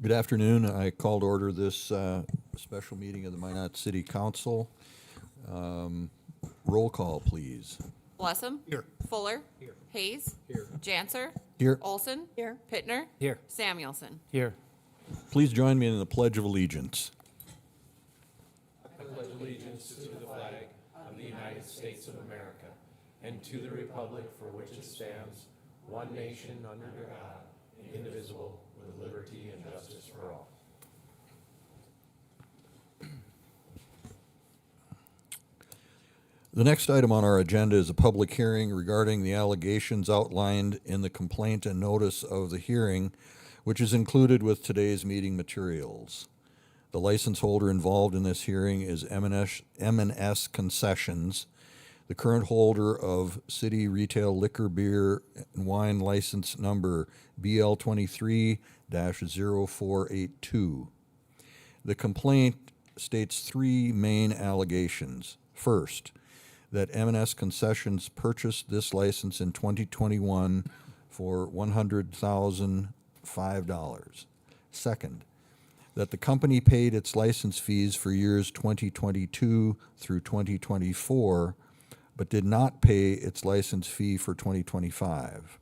Good afternoon. I call to order this special meeting of the Minot City Council. Roll call, please. Blessum. Here. Fuller. Here. Hayes. Here. Janser. Here. Olson. Here. Pittner. Here. Samuelson. Here. Please join me in the Pledge of Allegiance. I pledge allegiance to the flag of the United States of America and to the republic for which it stands, one nation under God, indivisible, with liberty and justice for all. The next item on our agenda is a public hearing regarding the allegations outlined in the complaint and notice of the hearing, which is included with today's meeting materials. The license holder involved in this hearing is M&S Concessions, the current holder of City Retail Liquor, Beer, and Wine License Number BL23-0482. The complaint states three main allegations. First, that M&S Concessions purchased this license in 2021 for $105,000. Second, that the company paid its license fees for years 2022 through 2024, but did not pay its license fee for 2025.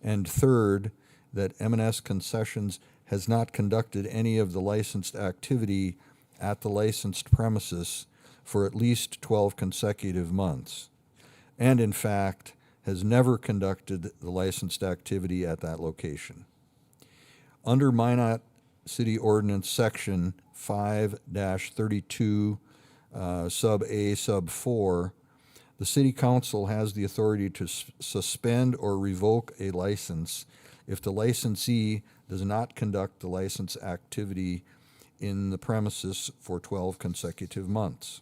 And third, that M&S Concessions has not conducted any of the licensed activity at the licensed premises for at least 12 consecutive months, and in fact has never conducted the licensed activity at that location. Under Minot City Ordinance Section 5-32 sub A sub 4, the City Council has the authority to suspend or revoke a license if the licensee does not conduct the license activity in the premises for 12 consecutive months.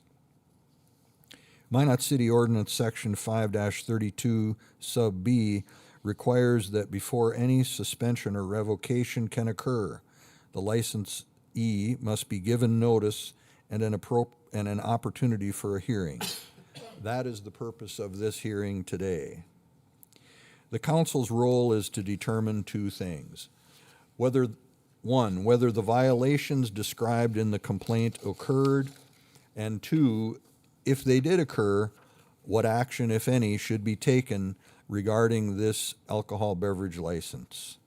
Minot City Ordinance Section 5-32 sub B requires that before any suspension or revocation can occur, the licensee must be given notice and an opportunity for a hearing. That is the purpose of this hearing today. The council's role is to determine two things. Whether the violations described in the complaint occurred, and two, if they did occur, what action, if any, should be taken regarding this alcohol beverage license.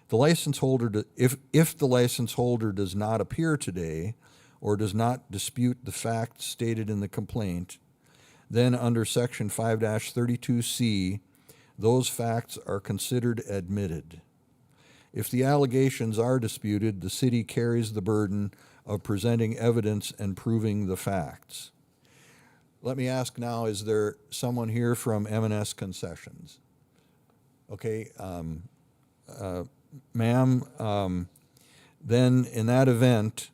The license holder, if the license holder does not appear today or does not dispute the facts stated in the complaint, then under Section 5-32C, those facts are considered admitted. If the allegations are disputed, the city carries the burden of presenting evidence and proving the facts. Let me ask now, is there someone here from M&S Concessions? Okay, ma'am, then in that event,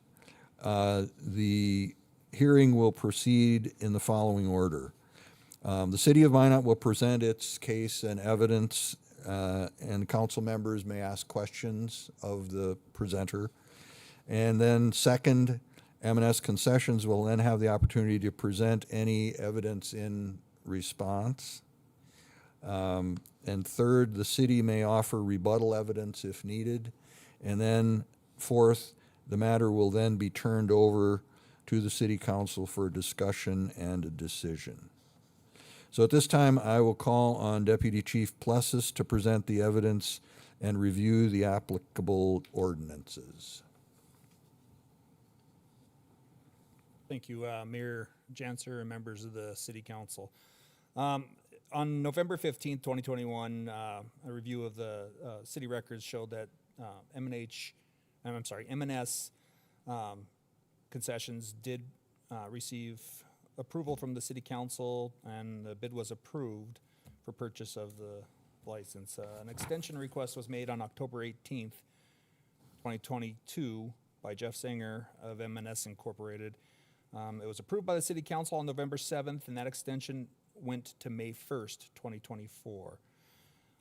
the hearing will proceed in the following order. The City of Minot will present its case and evidence, and council members may ask questions of the presenter. And then second, M&S Concessions will then have the opportunity to present any evidence in response. And third, the city may offer rebuttal evidence if needed. And then fourth, the matter will then be turned over to the City Council for a discussion and a decision. So at this time, I will call on Deputy Chief Plessis to present the evidence and review the applicable ordinances. Thank you, Mayor Janser and members of the City Council. On November 15th, 2021, a review of the city records showed that M&S Concessions did receive approval from the City Council, and the bid was approved for purchase of the license. An extension request was made on October 18th, 2022 by Jeff Singer of M&S Incorporated. It was approved by the City Council on November 7th, and that extension went to May 1st, 2024.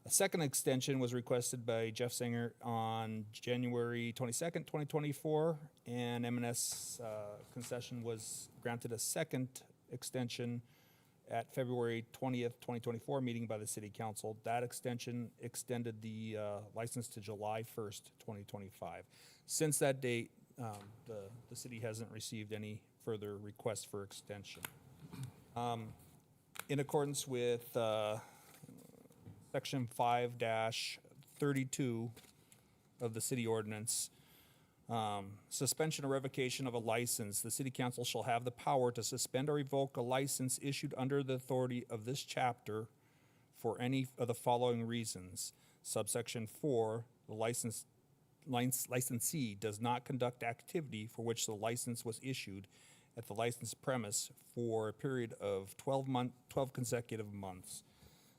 A second extension was requested by Jeff Singer on January 22nd, 2024, and M&S Concession was granted a second extension at February 20th, 2024 meeting by the City Council. That extension extended the license to July 1st, 2025. Since that date, the city hasn't received any further requests for extension. In accordance with Section 5-32 of the city ordinance, suspension or revocation of a license, the city council shall have the power to suspend or revoke a license issued under the authority of this chapter for any of the following reasons. Subsection 4, the licensee does not conduct activity for which the license was issued at the licensed premise for a period of 12 consecutive months.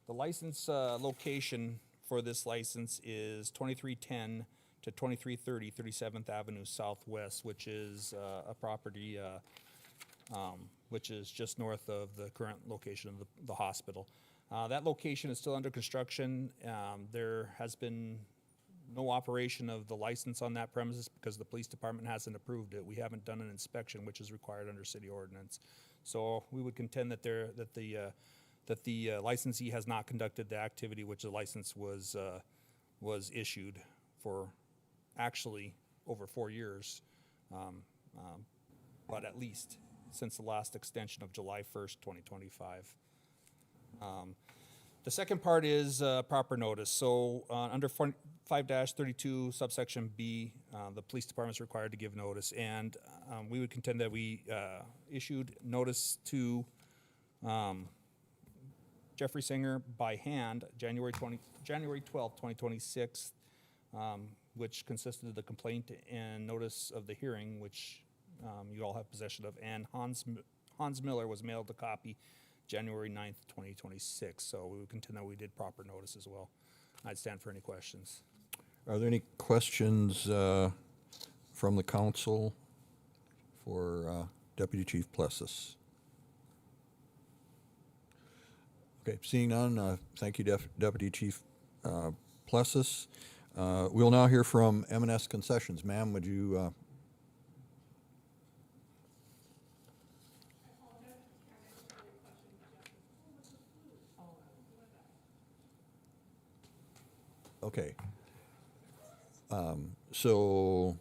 The license location for this license is 2310 to 2330 37th Avenue Southwest, which is a property which is just north of the current location of the hospital. That location is still under construction. There has been no operation of the license on that premises because the police department hasn't approved it. We haven't done an inspection, which is required under city ordinance. So we would contend that the licensee has not conducted the activity which the license was issued for, actually over 4 years, but at least since the last extension of July 1st, 2025. The second part is proper notice. So under 5-32 subsection B, the police department is required to give notice, and we would contend that we issued notice to Jeffrey Singer by hand January 12th, 2026, which consisted of the complaint and notice of the hearing, which you all have possession of, and Hans Miller was mailed a copy January 9th, 2026. So we would contend that we did proper notice as well. I'd stand for any questions. Are there any questions from the council for Deputy Chief Plessis? Okay, seeing none, thank you, Deputy Chief Plessis. We'll now hear from M&S Concessions. Ma'am, would you... Okay. So...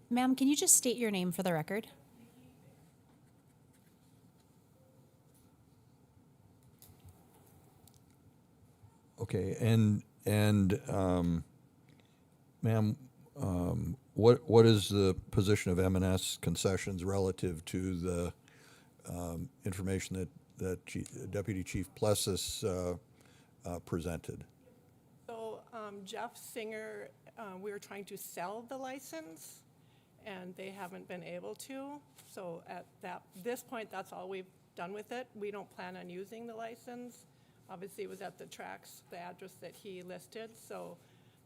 Ma'am, can you just state your name for the record? Okay, and ma'am, what is the position of M&S Concessions relative to the information that Deputy Chief Plessis presented? So Jeff Singer, we were trying to sell the license, and they haven't been able to. So at this point, that's all we've done with it. We don't plan on using the license. Obviously, it was at the tracks, the address that he listed, so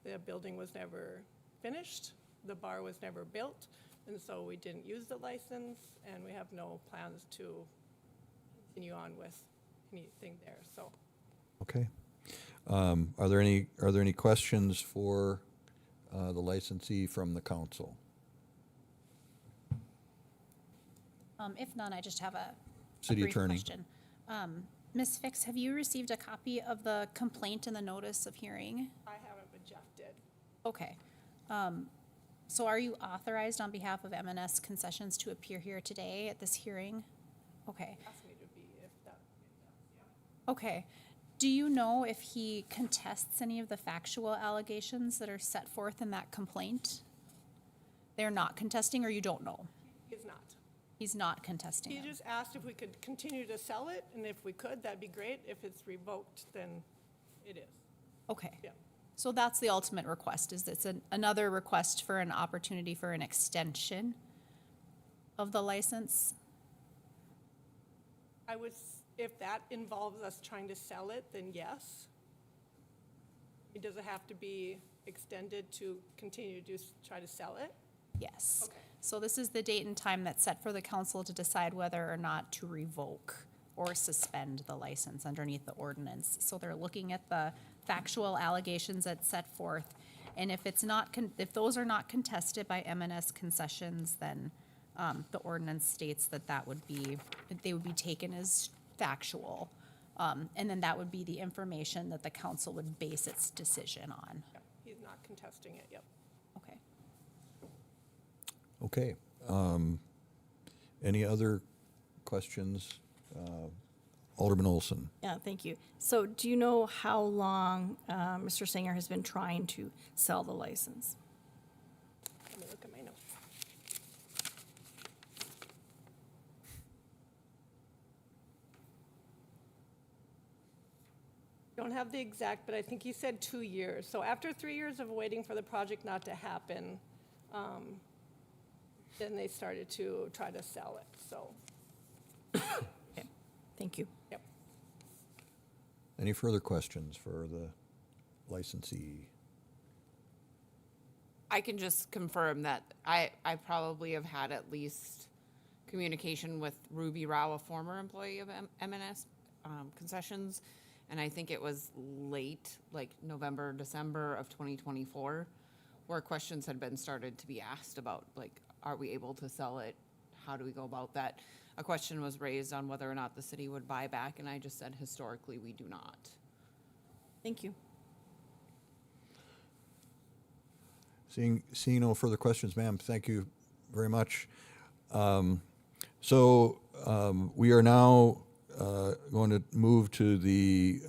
the building was never finished, the bar was never built, and so we didn't use the license, and we have no plans to continue on with anything there, so. Okay. Are there any questions for the licensee from the council? If none, I just have a City brief Attorney. question. Ms. Fix, have you received a copy of the complaint and the notice of hearing? I haven't, but Jeff did. Okay. So are you authorized on behalf of M&S Concessions to appear here today at this hearing? Okay. Asked me to be, if that, yeah. Okay. Do you know if he contests any of the factual allegations that are set forth in that complaint? They're not contesting, or you don't know? He's not. He's not contesting He them. just asked if we could continue to sell it, and if we could, that'd be great. If it's revoked, then it is. Okay. Yeah. So that's the ultimate request, is it's another request for an opportunity for an extension of the license? I would, if that involves us trying to sell it, then yes. Does it have to be extended to continue to try to sell it? Yes. Okay. So this is the date and time that's set for the council to decide whether or not to revoke or suspend the license underneath the ordinance. So they're looking at the factual allegations that's set forth, and if it's not, if those are not contested by M&S Concessions, then the ordinance states that they would be taken as factual. And then that would be the information that the council would base its decision on. He's not contesting it, yep. Okay. Okay. Any other questions? Alderman Olson. Yeah, thank you. So do you know how long Mr. Singer has been trying to sell the license? Let me look at my notes. Don't have the exact, but I think he said 2 years. So after 3 years of waiting for the project not to happen, then they started to try to sell it, so, Okay, thank you. yep. Any further questions for the licensee? I can just confirm that I probably have had at least communication with Ruby Rao, a former employee of M&S Concessions, and I think it was late, like November, December of 2024, where questions had been started to be asked about, like, are we able to sell it? How do we go about that? A question was raised on whether or not the city would buy back, and I just said historically we do not. Thank you. Seeing no further questions, ma'am, thank you very much. We are now going to move to the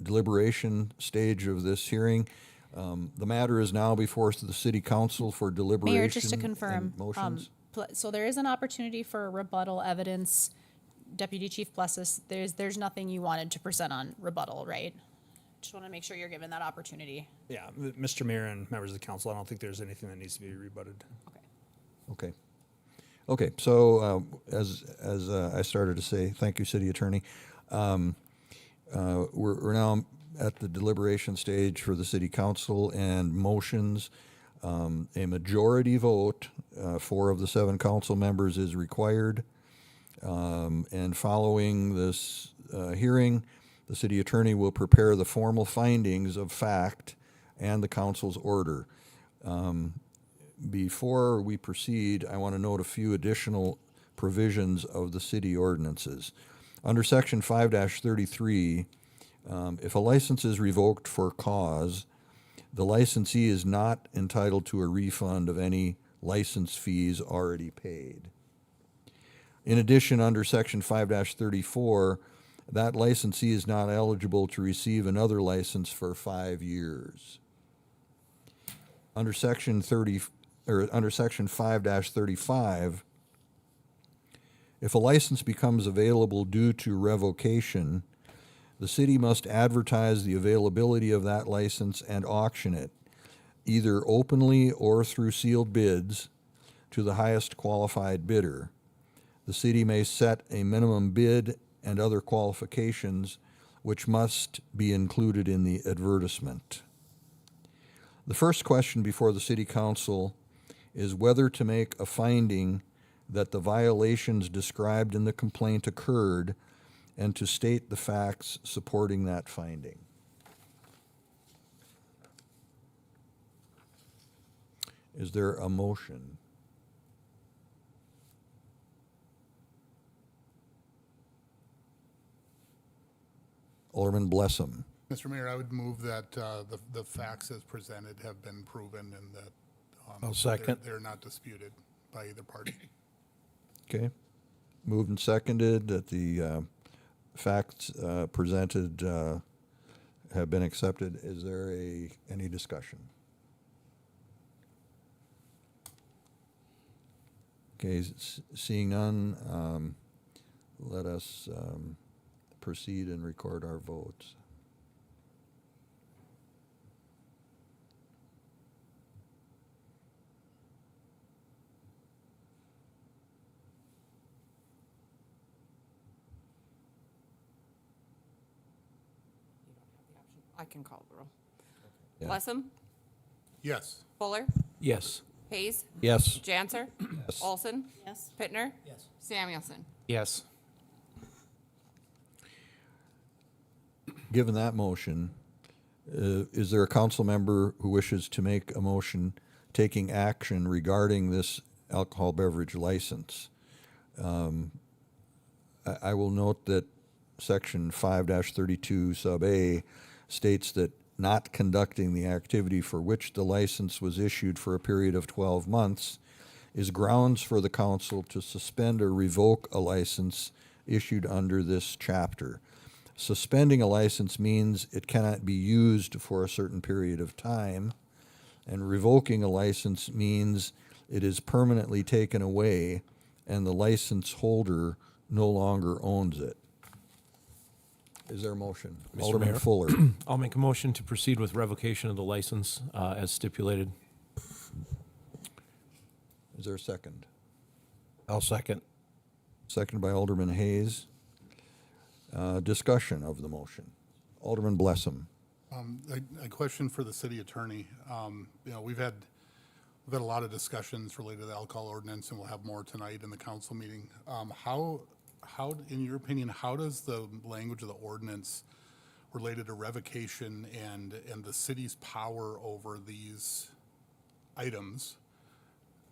deliberation stage of this hearing. The matter is now before the city council for deliberation. Mayor, just to confirm, and motions. so there is an opportunity for rebuttal evidence. Deputy Chief Plessis, there's nothing you wanted to present on rebuttal, right? Just want to make sure you're given that opportunity. Yeah, Mr. Mayor and members of the council, I don't think there's anything that needs to be rebutted. Okay. Okay, so as I started to say, thank you, City Attorney. We're now at the deliberation stage for the City Council and motions. A majority vote, 4 of the 7 council members is required. And following this hearing, the City Attorney will prepare the formal findings of fact and the council's order. Before we proceed, I want to note a few additional provisions of the city ordinances. Under Section 5-33, if a license is revoked for cause, the licensee is not entitled to a refund of any license fees already paid. In addition, under Section 5-34, that licensee is not eligible to receive another license for 5 years. Under Section 5-35, if a license becomes available due to revocation, the city must advertise the availability of that license and auction it, either openly or through sealed bids, to the highest qualified bidder. The city may set a minimum bid and other qualifications which must be included in the advertisement. The first question before the City Council is whether to make a finding that the violations described in the complaint occurred and to state the facts supporting that finding. Is there a motion? Alderman Blessam. Mr. Mayor, I would move that the facts as presented have been proven and that I'll second. they're not disputed by either party. Okay. Moved and seconded that the facts presented have been accepted. Is there any discussion? Okay, seeing none, let us proceed and record our votes. I can call the roll. Yeah. Blessam, Yes. Fuller, Yes. Hayes, Yes. Janser, Olson, Yes. Pittner, Yes. Samuelson. Yes. Given that motion, is there a council member who wishes to make a motion taking action regarding this alcohol beverage license. I will note that section 5-32 sub A states that not conducting the activity for which the license was issued for a period of 12 months is grounds for the council to suspend or revoke a license issued under this chapter. Suspending a license means it cannot be used for a certain period of time, and revoking a license means it is permanently taken away and the license holder no longer owns it. Is there a motion? Mr. Alderman Mayor. Fuller. I'll make a motion to proceed with revocation of the license as stipulated. Is there a second? I'll second. Second by Alderman Hayes. Discussion of the motion. Alderman Blessam. A question for the city attorney. We've had a lot of discussions related to the alcohol ordinance, and we'll have more tonight in the council meeting. How, in your opinion, how does the language of the ordinance related to revocation and the city's power over these items,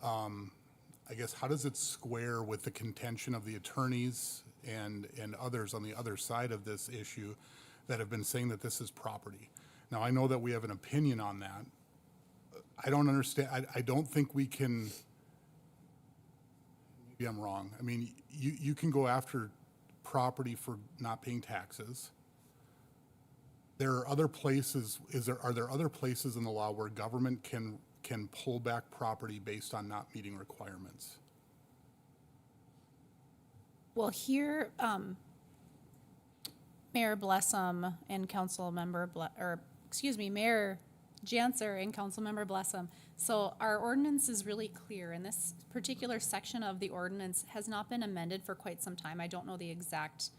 I guess, how does it square with the contention of the attorneys and others on the other side of this issue that have been saying that this is property? Now, I know that we have an opinion on that. I don't understand. I don't think we can, maybe I'm wrong. I mean, you can go after property for not paying taxes. There are other places, are there other places in the law where government can pull back property based on not meeting requirements? Well, here, Mayor Blessam and Mayor Janser and Councilmember Blessam. So our ordinance is really clear, and this particular section of the ordinance has not been amended for quite some time. I don't know the exact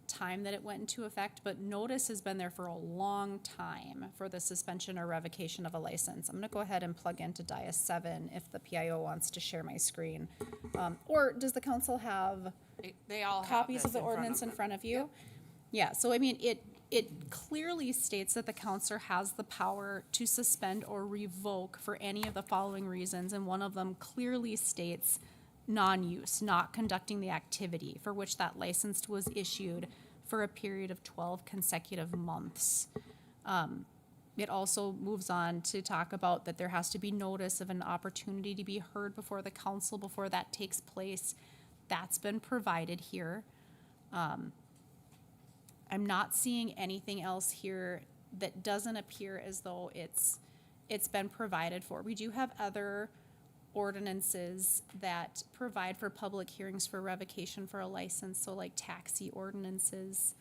time that it went into effect, but notice has been there for a long time for the suspension or revocation of a license. I'm gonna go ahead and plug into Dias 7 if the PIO wants to share my screen. Or does the council have They all have copies this of the in front ordinance in them. front of you? Yeah, so I mean, it clearly states that the council has the power to suspend or revoke for any of the following reasons, and one of them clearly states non-use, not conducting the activity for which that license was issued for a period of 12 consecutive months. It also moves on to talk about that there has to be notice of an opportunity to be heard before the council before that takes place. That's been provided here. I'm not seeing anything else here that doesn't appear as though it's been provided for. We do have other ordinances that provide for public hearings for revocation for a license, so like taxi ordinances.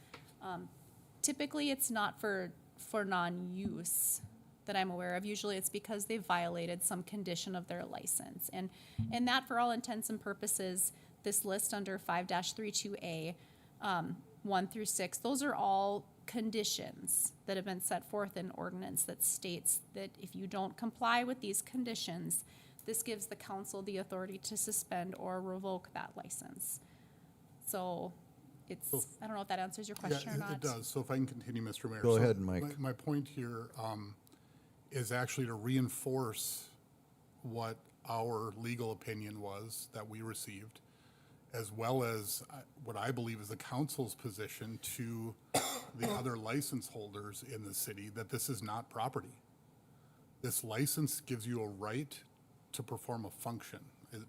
Typically, it's not for non-use that I'm aware of. Usually it's because they violated some condition of their license. And that, for all intents and purposes, this list under 5-32A, 1 through 6, those are all conditions that have been set forth in ordinance that states that if you don't comply with these conditions, this gives the council the authority to suspend or revoke that license. So I don't know if that answers your question or not. It does. So if I can continue, Mr. Mayor. Go So ahead, Mike. My point here is actually to reinforce what our legal opinion was that we received, as well as what I believe is the council's position to the other license holders in the city, that this is not property. This license gives you a right to perform a function,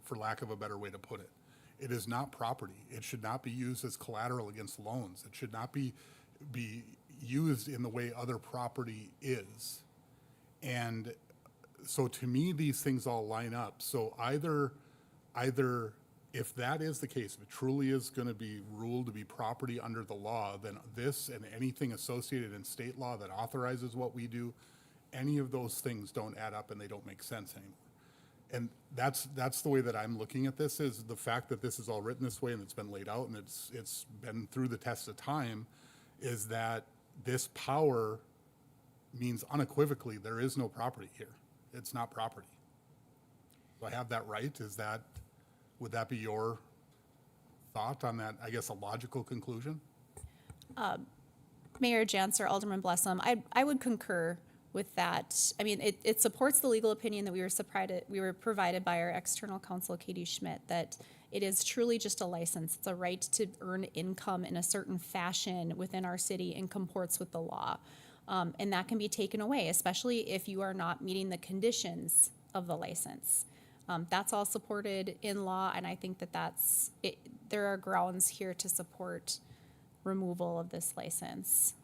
for lack of a better way to put it. It is not property. It should not be used as collateral against loans. It should not be used in the way other property is. And so to me, these things all line up. So either if that is the case, if it truly is going to be ruled to be property under the law, then this and anything associated in state law that authorizes what we do, any of those things don't add up and they don't make sense anymore. And that's the way that I'm looking at this, is the fact that this is all written this way and it's been laid out and it's been through the test of time, is that this power means unequivocally there is no property here. It's not property. Do I have that right? Would that be your thought on that, I guess, a logical conclusion? Mayor Janser, Alderman Blessam, I would concur with that. I mean, it supports the legal opinion that we were provided by our external counsel, Katie Schmidt, that it is truly just a license. It's a right to earn income in a certain fashion within our city and comports with the law. And that can be taken away, especially if you are not meeting the conditions of the license. That's all supported in law, and I think that that's it. There are grounds here to support removal of this license.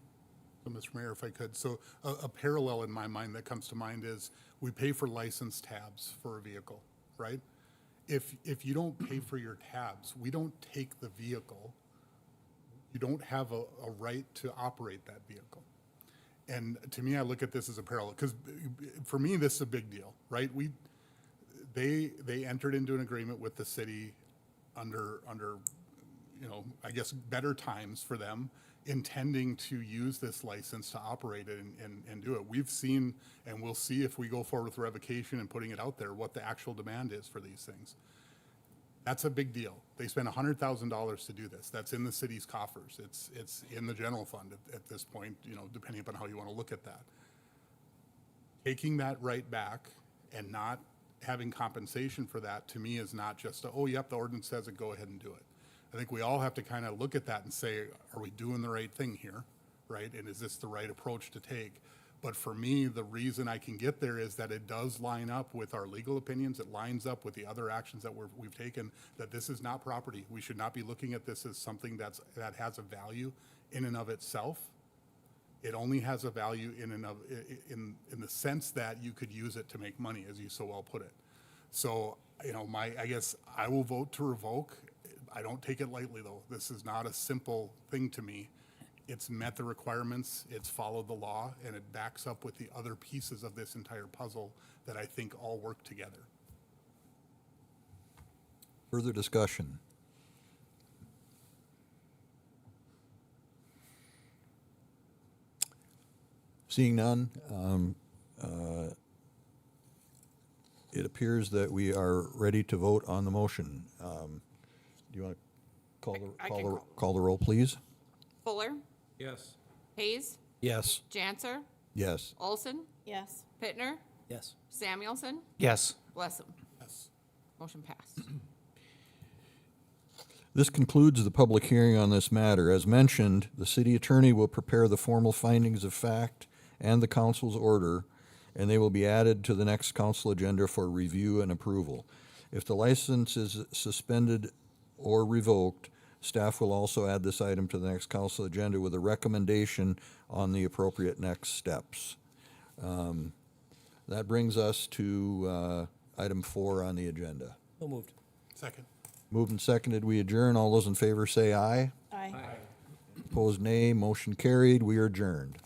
So, Mr. Mayor, if I could, so a parallel in my mind that comes to mind is we pay for license tabs for a vehicle, right? If you don't pay for your tabs, we don't take the vehicle. You don't have a right to operate that vehicle. And to me, I look at this as a parallel, because for me, this is a big deal, right? They entered into an agreement with the city under I guess better times for them, intending to use this license to operate it and do it. We've seen, and we'll see if we go forward with revocation and putting it out there, what the actual demand is for these things. That's a big deal. They spent $100,000 to do this. That's in the city's coffers. It's in the general fund at this point, depending upon how you want to look at that. Taking that right back and not having compensation for that, to me, is not just, oh, yep, the ordinance says it, go ahead and do it. I think we all have to kind of look at that and say, are we doing the right thing here, right? And is this the right approach to take? But for me, the reason I can get there is that it does line up with our legal opinions. It lines up with the other actions that we've taken, that this is not property. We should not be looking at this as something that has a value in and of itself. It only has a value in the sense that you could use it to make money, as you so well put it. So, I guess I will vote to revoke. I don't take it lightly, though. This is not a simple thing to me. It's met the requirements, it's followed the law, and it backs up with the other pieces of this entire puzzle that I think all work together. Further discussion? Seeing none, it appears that we are ready to vote on the motion. Do you want to I can call the roll, please? Fuller, Yes. Hayes, Yes. Janser, Yes. Olson, Yes. Pittner, Yes. Samuelson, Yes. Blessum. Yes. Motion passed. This concludes the public hearing on this matter. As mentioned, the city attorney will prepare the formal findings of fact and the council's order, and they will be added to the next council agenda for review and approval. If the license is suspended or revoked, staff will also add this item to the next council agenda with a recommendation on the appropriate next steps. That brings us to item 4 on the agenda. So moved. Second. Moved and seconded, we adjourn. All those in favor say aye. Aye. Opposed, nay. Motion carried. We are adjourned.